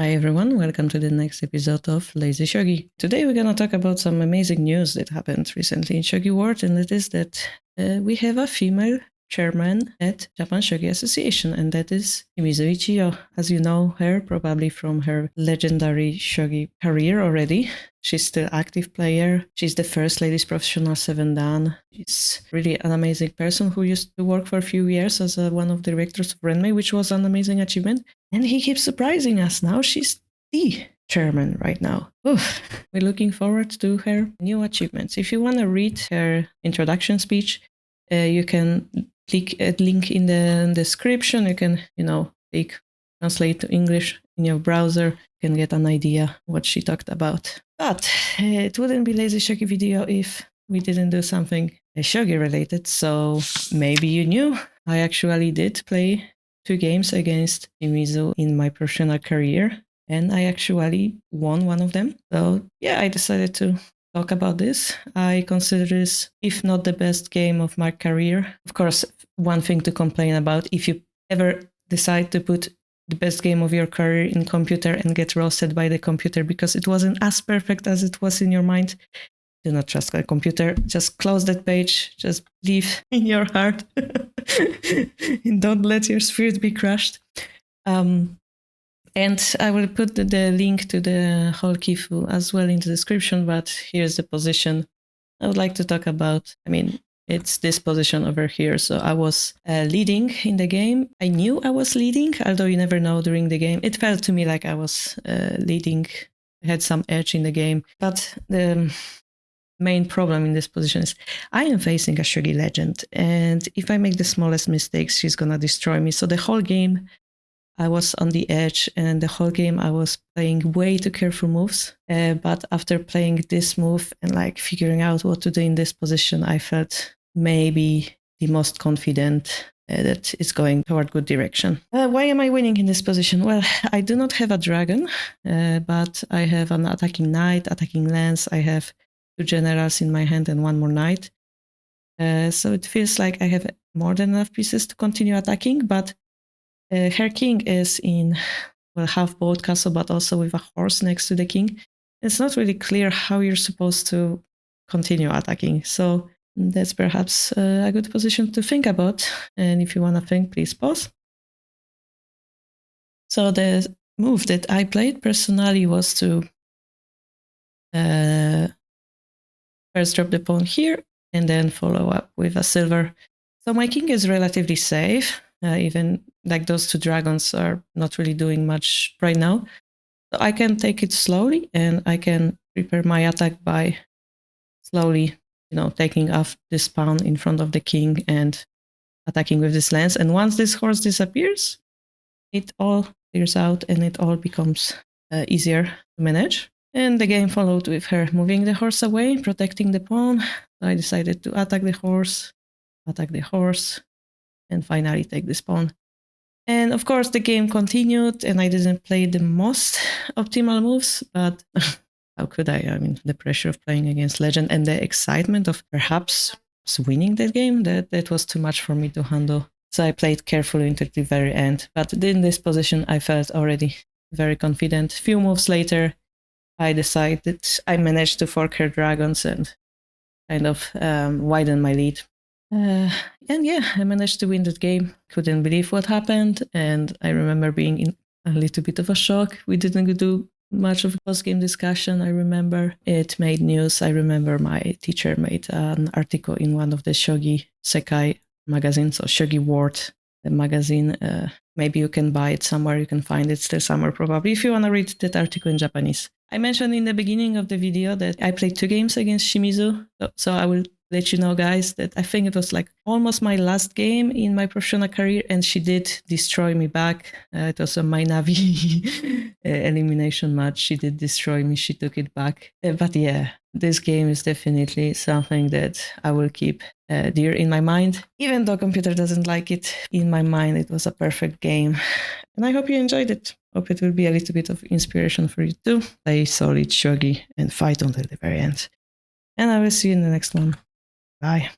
Hi everyone, welcome to the next episode of Lazy Shogi. Today we're gonna talk about some amazing news that happened recently in Shogi world, and it is that we have a female chairman at Japan Shogi Association, and that is Shimizu Ichiyo. As you know her probably from her legendary shogi career already. She's still active player. She's the first Ladies Professional 7 Dan. She's really an amazing person who used to work for a few years as one of the directors of Renmei, which was an amazing achievement. And he keeps surprising us. Now she's the chairman right now. Oof. We're looking forward to her new achievements. If you want to read her introduction speech, you can click a link in the description. You can, click translate to English in your browser. You can get an idea what she talked about. But it wouldn't be Lazy Shogi video if we didn't do something shogi related. So maybe you knew I actually did play 2 games against Shimizu in my professional career, and I actually won one of them. So yeah, I decided to talk about this. I consider this, if not the best game of my career. Of course, one thing to complain about, if you ever decide to put the best game of your career in computer and get roasted by the computer because it wasn't as perfect as it was in your mind, do not trust the computer. Just close that page. Just leave in your heart. And don't let your spirit be crushed. And I will put the link to the whole Kifu as well in the description, but here's the position I would like to talk about. It's this position over here. So I was leading in the game. I knew I was leading, although you never know during the game. It felt to me like I was leading, had some edge in the game. But the main problem in this position is I am facing a shogi legend, and if I make the smallest mistakes, she's gonna destroy me. So the whole game I was on the edge, and the whole game I was playing way too careful moves. But after playing this move and figuring out what to do in this position, I felt maybe the most confident that it's going toward good direction. Why am I winning in this position? Well, I do not have a dragon, but I have an attacking knight, attacking lance. I have 2 generals in my hand and 1 more knight. So it feels like I have more than enough pieces to continue attacking, but her king is in half boat castle, but also with a horse next to the king. It's not really clear how you're supposed to continue attacking. So that's perhaps a good position to think about. And if you want to think, please pause. So the move that I played personally was to first drop the pawn here and then follow up with a silver. So my king is relatively safe. Even those 2 dragons are not really doing much right now. So I can take it slowly, and I can prepare my attack by slowly, taking off this pawn in front of the king and attacking with this lance. And once this horse disappears, it all clears out and it all becomes easier to manage. And the game followed with her moving the horse away, protecting the pawn. So I decided to attack the horse, and finally take this pawn. And of course the game continued, and I didn't play the most optimal moves, but how could I? The pressure of playing against legend and the excitement of perhaps winning that game, that was too much for me to handle. So I played carefully until the very end. But in this position, I felt already very confident. Few moves later, I decided I managed to fork her dragons and kind of widen my lead. And yeah, I managed to win that game. Couldn't believe what happened, and I remember being in a little bit of a shock. We didn't do much of a post-game discussion. I remember it made news. I remember my teacher made an article in one of the Shogi Sekai magazines, so Shogi World, the magazine. Maybe you can buy it somewhere. You can find it still somewhere probably if you want to read that article in Japanese. I mentioned in the beginning of the video that I played 2 games against Shimizu. So I will let you know, guys, that I think it was almost my last game in my professional career, and she did destroy me back. It was a my Navi elimination match. She did destroy me. She took it back. But yeah, this game is definitely something that I will keep dear in my mind. Even though computer doesn't like it, in my mind it was a perfect game. And I hope you enjoyed it. Hope it will be a little bit of inspiration for you too. Play solid shogi and fight until the very end. And I will see you in the next one. Bye.